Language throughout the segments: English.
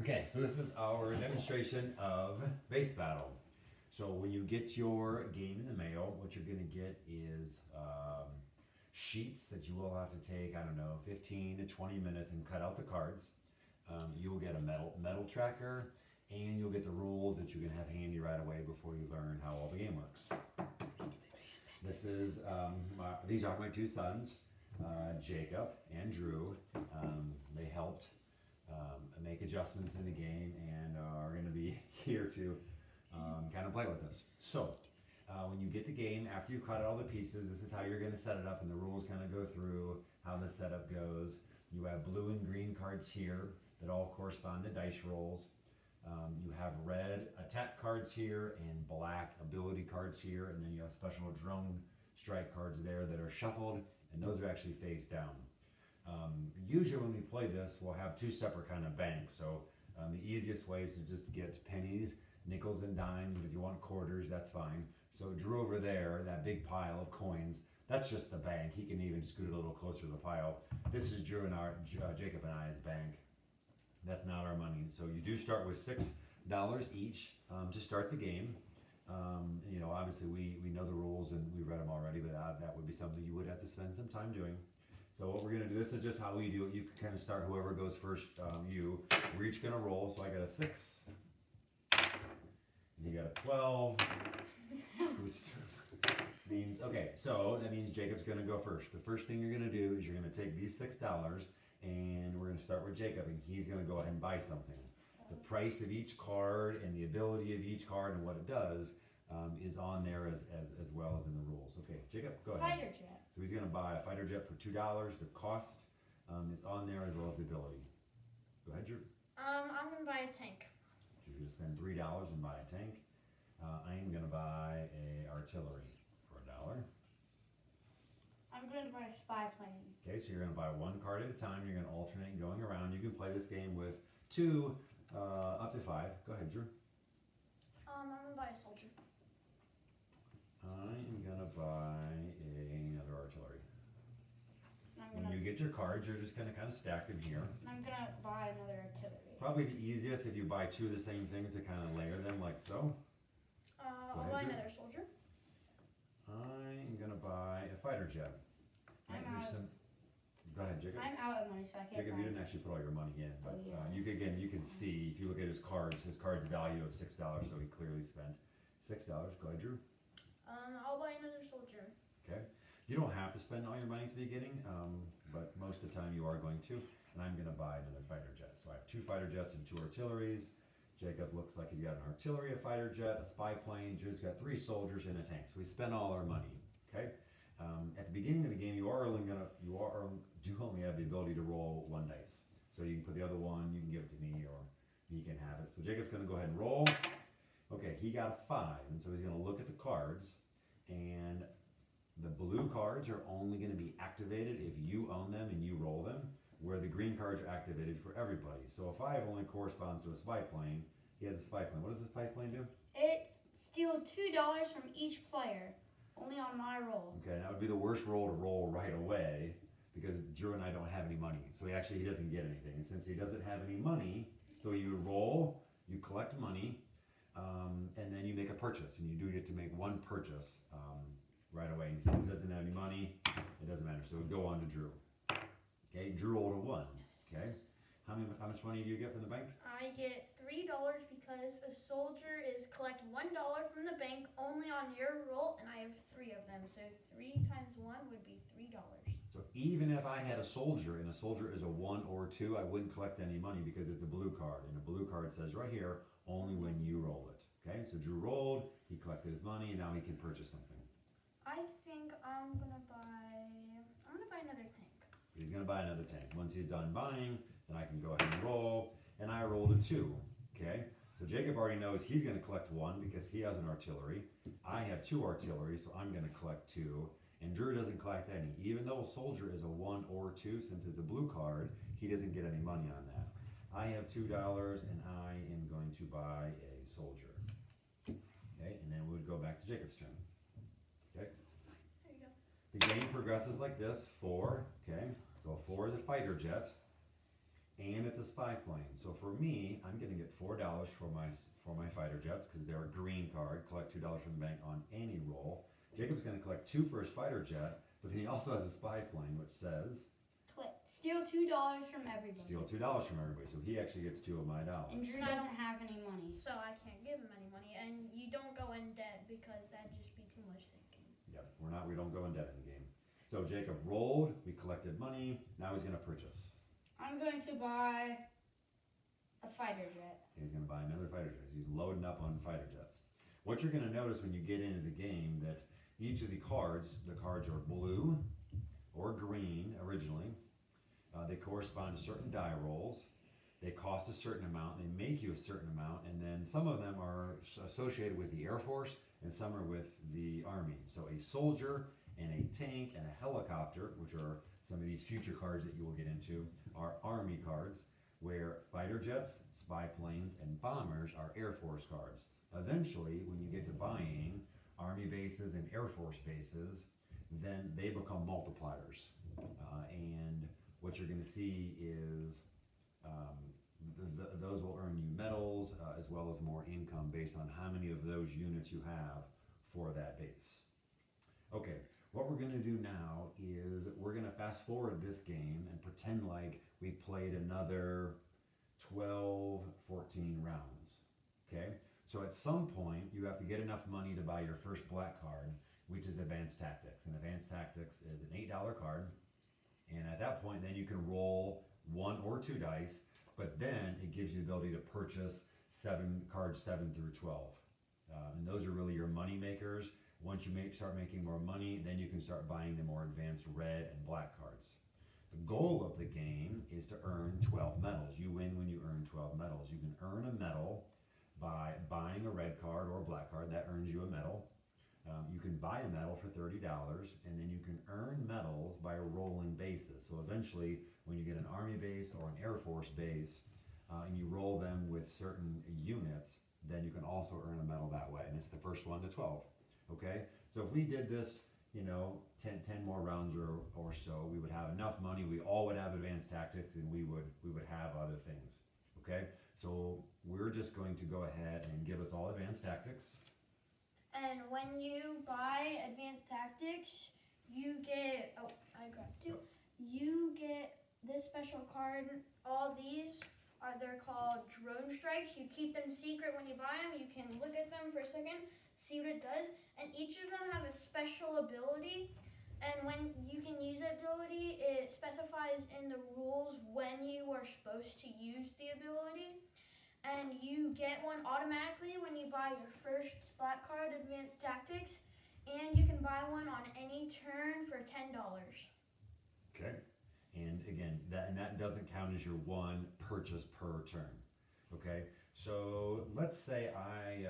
Okay, so this is our demonstration of base battle. So when you get your game in the mail, what you're gonna get is sheets that you will have to take, I don't know, 15 to 20 minutes and cut out the cards. You'll get a metal tracker, and you'll get the rules that you can have handy right away before you learn how all the game works. This is, these are my two sons, Jacob and Drew. They helped make adjustments in the game and are going to be here to kind of play with us. So, when you get the game, after you've cut out all the pieces, this is how you're going to set it up, and the rules kind of go through how the setup goes. You have blue and green cards here that all correspond to dice rolls. You have red attack cards here and black ability cards here, and then you have special drone strike cards there that are shuffled, and those are actually face down. Usually when we play this, we'll have two separate kind of banks. So the easiest way is to just get pennies, nickels, and dimes. And if you want quarters, that's fine. So Drew over there, that big pile of coins, that's just the bank. He can even scoot a little closer to the pile. This is Drew and Jacob and I's bank. That's not our money. So you do start with $6 each to start the game. You know, obviously we know the rules and we read them already, but that would be something you would have to spend some time doing. So what we're gonna do, this is just how we do it. You can kind of start whoever goes first, We're each gonna roll. So I got a 6, and you got a 12, which means, okay, so that means Jacob's gonna go first. The first thing you're gonna do is you're gonna take these $6, and we're gonna start with Jacob, and he's gonna go ahead and buy something. The price of each card and the ability of each card and what it does is on there as well as in the rules. Okay, Jacob, go ahead. Fighter jet. So he's gonna buy a fighter jet for $2. The cost is on there as well as the ability. Go ahead, Drew. I'm gonna buy a tank. Drew's gonna spend $3 and buy a tank. I am gonna buy a artillery for $1. I'm going to buy a spy plane. Okay, so you're gonna buy one card at a time. You're gonna alternate going around. You can play this game with 2 up to 5. Go ahead, Drew. I'm gonna buy a soldier. I am gonna buy another artillery. When I'm you get your cards, you're just gonna kind of stack them here. gonna buy another artillery. Probably the easiest if you buy 2 of the same things to kind of layer them like so. I'll buy another soldier. I'm gonna buy a fighter jet. Go ahead, Jacob. I'm out of money, so I can't Jacob, buy. you didn't actually put all your money in, but Oh, yeah. you can see if you look at his cards value of $6, so he clearly spent $6. Go ahead, Drew. I'll buy another soldier. Okay. You don't have to spend all your money at the beginning, but most of the time you are going to. And I'm going to buy another fighter jet. So I have 2 fighter jets and 2 artilleries. Jacob looks like he's got an artillery, a fighter jet, a spy plane. Drew's got 3 soldiers and a tank. So we spent all our money. Okay. At the beginning of the game, you do only have the ability to roll 1 dice. So you can put the other one, you can give it to me, or he can have it. So Jacob's going to go ahead and roll. Okay, he got a 5, and so he's going to look at the cards, and the blue cards are only going to be activated if you own them and you roll them, where the green cards are activated for everybody. So a 5 only corresponds to a spy plane. He has a spy plane. What does the spy plane do? It steals $2 from each player, only on my roll. Okay, that would be the worst roll to roll right away, because Drew and I don't have any money. So he doesn't get anything. And since he doesn't have any money, so you roll, you collect money, and then you make a purchase, and you do get to make 1 purchase right away. And since he doesn't have any money, it doesn't matter. So it would go on to Drew. Okay, Drew rolled a 1. Okay, how much money do you get from the bank? I get $3 because a soldier is collect $1 from the bank only on your roll, and I have 3 of them. So 3 times 1 would be $3. So even if I had a soldier, and a soldier is a 1 or 2, I wouldn't collect any money because it's a blue card. And a blue card says right here, only when you roll it. Okay, so Drew rolled, he collected his money, and now he can purchase something. I think I'm gonna buy another tank. He's gonna buy another tank. Once he's done buying, then I can go ahead and roll, and I rolled a 2. Okay, so Jacob already knows he's gonna collect 1 because he has an artillery. I have 2 artillery, so I'm gonna collect 2. And Drew doesn't collect any. Even though a soldier is a 1 or 2, since it's a blue card, he doesn't get any money on that. I have $2, and I am going to buy a soldier. Okay, and then we would go back to Jacob's turn. Okay. There you go. The game progresses like this. 4. Okay, so 4 is a fighter jet. and it's a spy plane. So for me, I'm gonna get $4 for my fighter jets because they're a green card. Collect $2 from the bank on any roll. Jacob's gonna collect 2 for his fighter jet, but then he also has a spy plane, which says Steal $2 from everybody. steal $2 from everybody. So he actually gets 2 of my dollars. And Drew doesn't have any money. So I can't give him any money, and you don't go in debt because that'd just be too much thinking. Yep, we don't go in debt in the game. So Jacob rolled, we collected money, now he's gonna purchase. I'm going to buy a fighter jet. He's gonna buy another fighter jet. He's loading up on fighter jets. What you're gonna notice when you get into the game that each of the cards are blue or green originally. They correspond to certain die rolls. They cost a certain amount, they make you a certain amount, and then some of them are associated with the Air Force and some are with the Army. So a soldier and a tank and a helicopter, which are some of these future cards that you will get into, are Army cards, where fighter jets, spy planes, and bombers are Air Force cards. Eventually, when you get to buying Army bases and Air Force bases, then they become multipliers. And what you're going to see is those will earn you medals as well as more income based on how many of those units you have for that base. Okay, what we're going to do now is we're going to fast forward this game and pretend like we've played another 12, 14 rounds. Okay, so at some point you have to get enough money to buy your first black card, which is Advanced Tactics. And Advanced Tactics is an $8 card. And at that point, then you can roll 1 or 2 dice, but then it gives you the ability to purchase cards 7 through 12. And those are really your money makers. Once you start making more money, then you can start buying the more advanced red and black cards. The goal of the game is to earn 12 medals. You win when you earn 12 medals. You can earn a medal by buying a red card or a black card. That earns you a medal. You can buy a medal for $30, and then you can earn medals by rolling bases. So eventually, when you get an Army base or an Air Force base, and you roll them with certain units, then you can also earn a medal that way, and it's the first 1 to 12. Okay, so if we did this, 10 more rounds or so, we would have enough money. We all would have Advanced Tactics, and we would have other things. Okay, so we're just going to go ahead and give us all Advanced Tactics. And when you buy Advanced Tactics, you get, I grabbed 2. You get this special card. All these they're called drone strikes. You keep them secret when you buy them. You can look at them for a second, see what it does. And each of them have a special ability. And when you can use that ability, it specifies in the rules when you are supposed to use the ability. And you get one automatically when you buy your first black card, Advanced Tactics, and you can buy one on any turn for $10. Okay, and again, that doesn't count as your one purchase per turn. Okay, so let's say I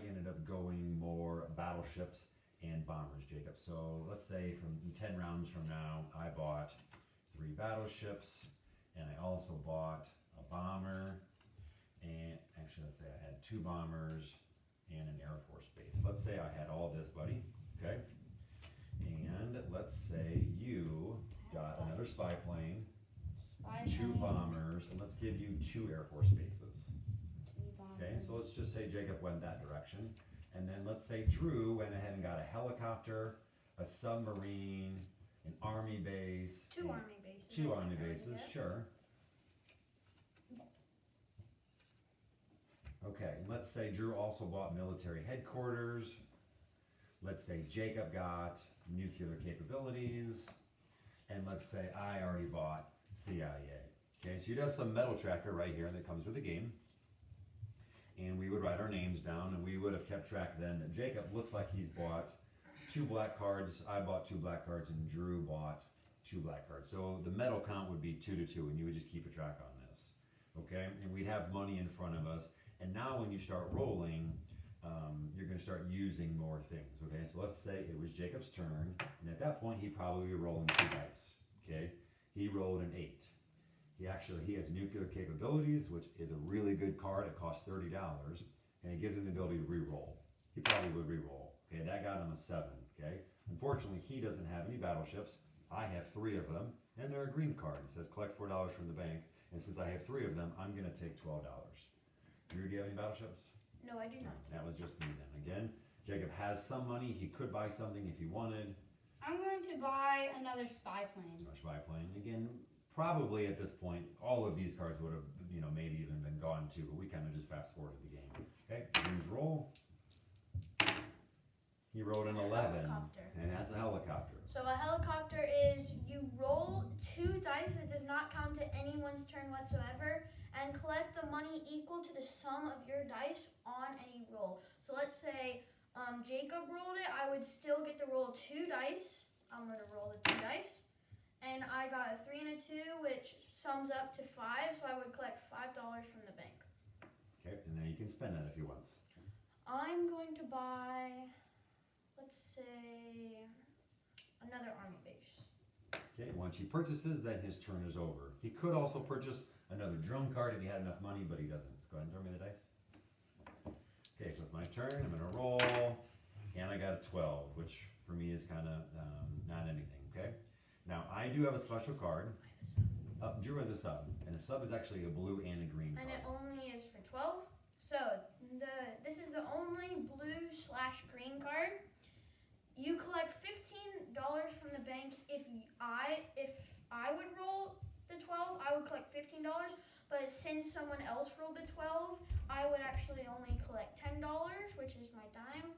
ended up going more battleships and bombers, Jacob. So let's say from 10 rounds from now, I bought 3 battleships, and I also bought a bomber. And actually, let's say I had 2 bombers and an Air Force base. Let's say I had all this, buddy, okay? And let's say you got another spy plane, 2 bombers, and let's give you 2 Air Force bases. 2 bombers. Okay, so let's just say Jacob went that direction. And then let's say Drew went ahead and got a helicopter, a submarine, an Army base. 2 Army bases. 2 Army bases, sure. Okay, and let's say Drew also bought military headquarters. Let's say Jacob got nuclear capabilities. And let's say I already bought CIA. Okay, so you'd have some medal tracker right here that comes with the game. And we would write our names down, and we would have kept track then that Jacob looks like he's bought 2 black cards, I bought 2 black cards, and Drew bought 2 black cards. So the medal count would be 2 to 2, and you would just keep a track on this. Okay, and we'd have money in front of us. And now when you start rolling, you're going to start using more things, okay? So let's say it was Jacob's turn, and at that point, he'd probably be rolling 2 dice, okay? He rolled an 8. He has nuclear capabilities, which is a really good card. It costs $30, and it gives him the ability to re-roll. He probably would re-roll, okay? That got him a 7, okay? Unfortunately, he doesn't have any battleships. I have 3 of them, and they're a green card. It says collect $4 from the bank, And since I have 3 of them, I'm gonna take $12. Drew, do you have any battleships? No, I do not. That was just me then. Again, Jacob has some money. He could buy something if he wanted. I'm going to buy another spy plane. Or spy-plane. Again, probably at this point, all of these cards would have, maybe even been gone too, but we kind of just fast forwarded the game. Okay, Drew's roll. He rolled an 11, Helicopter. and that's a helicopter. So a helicopter is you roll 2 dice that does not count to anyone's turn whatsoever and collect the money equal to the sum of your dice on any roll. So let's say Jacob rolled it, I would still get to roll 2 dice. I'm going to roll the 2 dice. And I got a 3 and a 2, which sums up to 5, so I would collect $5 from the bank. Okay, and then you can spend that if you want. I'm going to buy, let's say, another army base. Okay, once he purchases, then his turn is over. He could also purchase another drone card if he had enough money, but he doesn't. So go ahead and throw me the dice. Okay, so it's my turn. I'm gonna roll, and I got a 12, which for me is kind of not anything. Okay. Now I do have a special card. Drew has a sub, and a sub is actually a blue and a green And card. it only is for 12. So this is the only blue/green card. You collect $15 from the bank. If I would roll the 12, I would collect $15. But since someone else rolled the 12, I would actually only collect $10, which is my dime.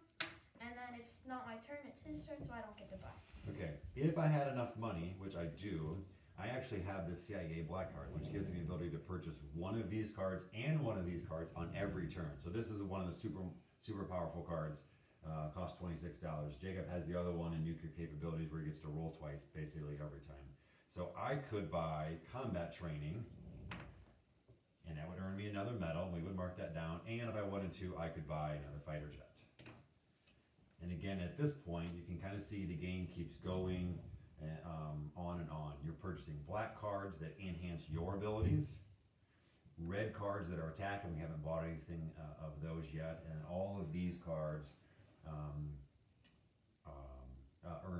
And then it's not my turn, it's his turn, so I don't get to buy. Okay, if I had enough money, which I do, I actually have the CIA black card, which gives me the ability to purchase one of these cards and one of these cards on every turn. So this is one of the super powerful cards. Costs $26. Jacob has the other one in nuclear capabilities where he gets to roll twice basically every time. So I could buy combat training, and that would earn me another medal. We would mark that down. And if I wanted to, I could buy another fighter jet. And again, at this point, you can kind of see the game keeps going on and on. You're purchasing black cards that enhance your abilities, red cards that are attacking. We haven't bought anything of those yet, and all of these cards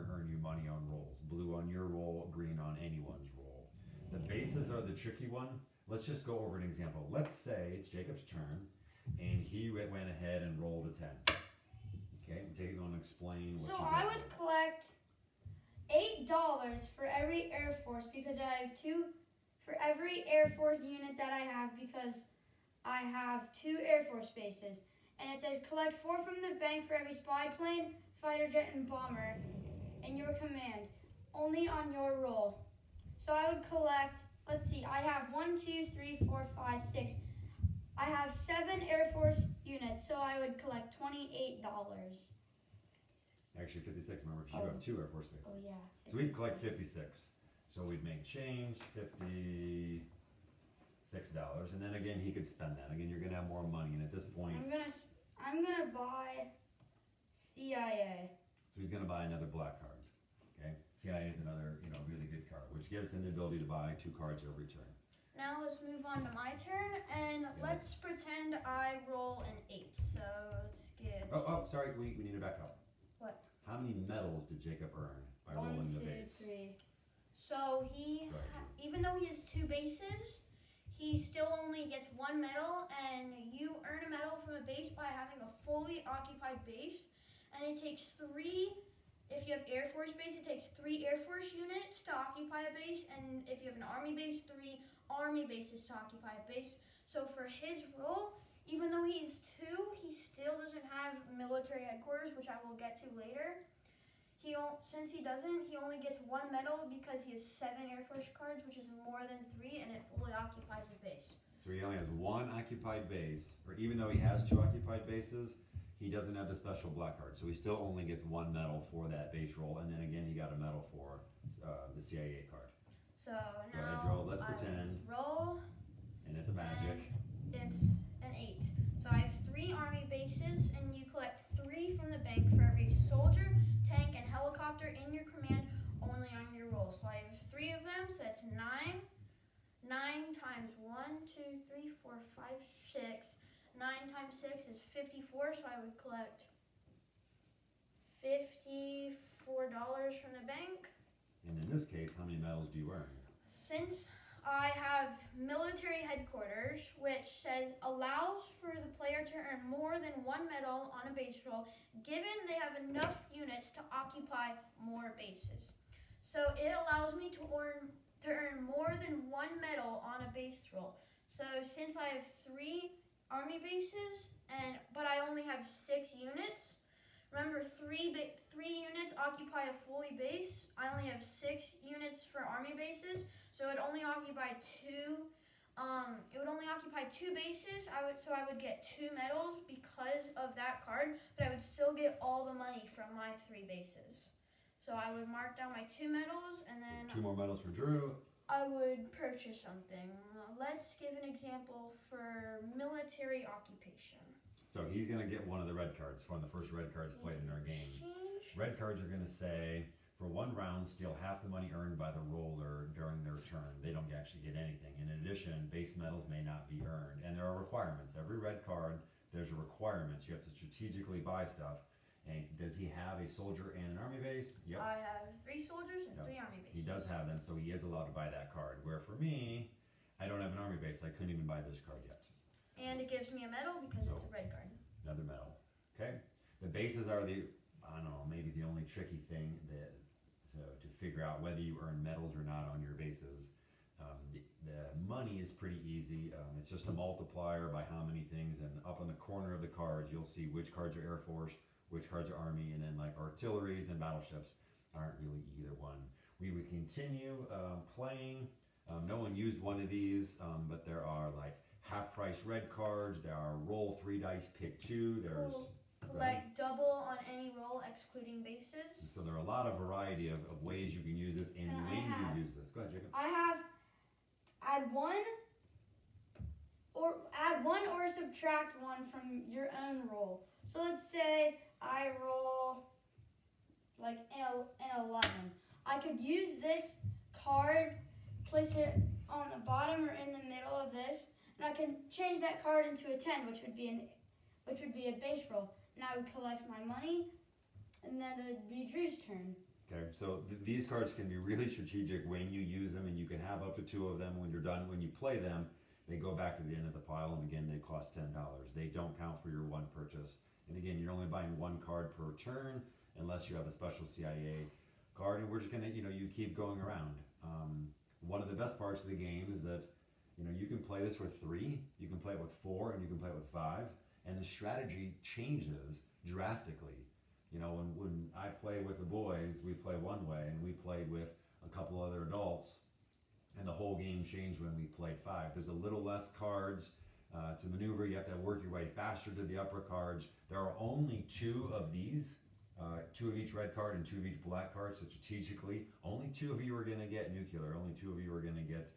earn you money on rolls. Blue on your roll, green on anyone's roll. The bases are the tricky one. Let's just go over an example. Let's say it's Jacob's turn, and he went ahead and rolled a 10. Okay, Dave's going to explain what So you I got would there. collect $8 for every Air Force because I have 2 for every Air Force unit that I have because I have 2 Air Force bases. And it says collect 4 from the bank for every spy plane, fighter jet, and bomber in your command, only on your roll. So I would collect, let's see, I have 1, 2, 3, 4, 5, 6. I have 7 Air Force units, so I would collect $28. Actually 56, remember, because you have 2 Air Force bases. Oh yeah. So we'd collect 56. So we'd make change, $56. And then again, he could spend that. Again, you're going to have more money. And at this point, I'm gonna buy CIA. so he's going to buy another black card. Okay? CIA is another, really good card, which gives him the ability to buy 2 cards every turn. Now let's move on to my turn, and let's pretend I roll an 8. So let's get. Oh, sorry, we need to back up. What? How many medals did Jacob earn by 1, rolling 2, the base? 3. So he, Go ahead. even though he has 2 bases, he still only gets 1 medal, and you earn a medal from a base by having a fully occupied base. And it takes 3, if you have Air Force base, it takes 3 Air Force units to occupy a base, and if you have an Army base, 3 Army bases to occupy a base. So for his role, even though he is 2, he still doesn't have military headquarters, which I will get to later. Since he doesn't, he only gets 1 medal because he has 7 Air Force cards, which is more than 3, and it fully occupies a base. So he only has 1 occupied base, or even though he has 2 occupied bases, he doesn't have the special black card. So he still only gets 1 medal for that base roll, and then again, he got a medal for the CIA card. So Go now ahead, Joel. Let's I pretend. roll. And it's a magic. It's an 8. So I have 3 Army bases, and you collect 3 from the bank for every soldier, tank, and helicopter in your command, only on your roll. So I have 3 of them, so that's 9. 9 times 1, 2, 3, 4, 5, 6. 9 times 6 is 54, so I would collect $54 from the bank. And in this case, how many medals do you earn? Since I have military headquarters, which says allows for the player to earn more than 1 medal on a base roll, given they have enough units to occupy more bases. So it allows me to earn more than 1 medal on a base roll. So since I have 3 army bases, but I only have 6 units. Remember, 3 units occupy a fully base. I only have 6 units for army bases, so it only occupy 2. It would only occupy 2 bases. I would get 2 medals because of that card, but I would still get all the money from my 3 bases. So I would mark down my 2 medals, and then 2 more medals for Drew. I would purchase something. Let's give an example for military occupation. So he's going to get one of the red cards, one of the first red cards played in our game. Red cards are going to say, for 1 round, steal half the money earned by the roller during their turn. They don't actually get anything. In addition, base medals may not be earned. And there are requirements. Every red card, there's a requirement. You have to strategically buy stuff. And does he have a soldier and an army base? Yep. I have 3 soldiers and 3 army bases. He does have them, so he is allowed to buy that card. Where for me, I don't have an army base. I couldn't even buy this card yet. And it gives me a medal because it's a red card. Another medal. Okay? The bases are I don't know, maybe the only tricky thing to figure out whether you earn medals or not on your bases. The money is pretty easy. It's just a multiplier by how many things, and up on the corner of the cards, you'll see which cards are Air Force, which cards are Army, and then like artilleries and battleships aren't really either one. We would continue playing. No one used one of these, but there are like half-price red cards. There are roll 3 dice, pick 2. There's collect double on any roll, excluding bases. So there are a lot of variety of ways you can use this, and when you use this. Go ahead, Jacob. I have add one or subtract 1 from your own roll. So let's say I roll like an 11. I could use this card, place it on the bottom or in the middle of this, and I can change that card into a 10, which would be a base roll. And I would collect my money, and then it would be Drew's turn. Okay, so these cards can be really strategic when you use them, and you can have up to 2 of them when you're done. When you play them, they go back to the end of the pile, and again, they cost $10. They don't count for your 1 purchase. And again, you're only buying 1 card per turn, unless you have a special CIA card, and we're just gonna, you keep going around. One of the best parts of the game is that, you can play this with 3, you can play it with 4, and you can play it with 5, and the strategy changes drastically. When I play with the boys, we play one way, and we played with a couple other adults, and the whole game changed when we played 5. There's a little less cards to maneuver. You have to work your way faster to the upper cards. There are only 2 of these, 2 of each red card and 2 of each black card, so strategically, only 2 of you are going to get nuclear, only 2 of you are going to get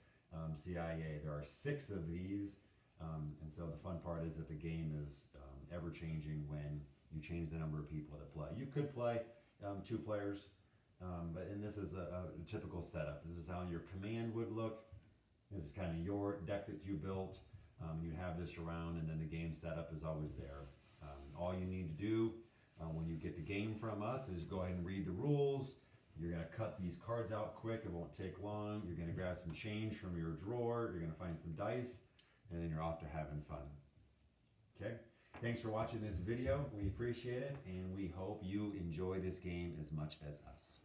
CIA. There are 6 of these, and so the fun part is that the game is ever changing when you change the number of people that play. You could play 2 players, and this is a typical setup. This is how your command would look. This is kind of your deck that you built. You have this around, and then the game setup is always there. All you need to do when you get the game from us is go ahead and read the rules. You're going to cut these cards out quick. It won't take long. You're going to grab some change from your drawer. You're going to find some dice, and then you're off to having fun. Okay? Thanks for watching this video. We appreciate it, and we hope you enjoy this game as much as us.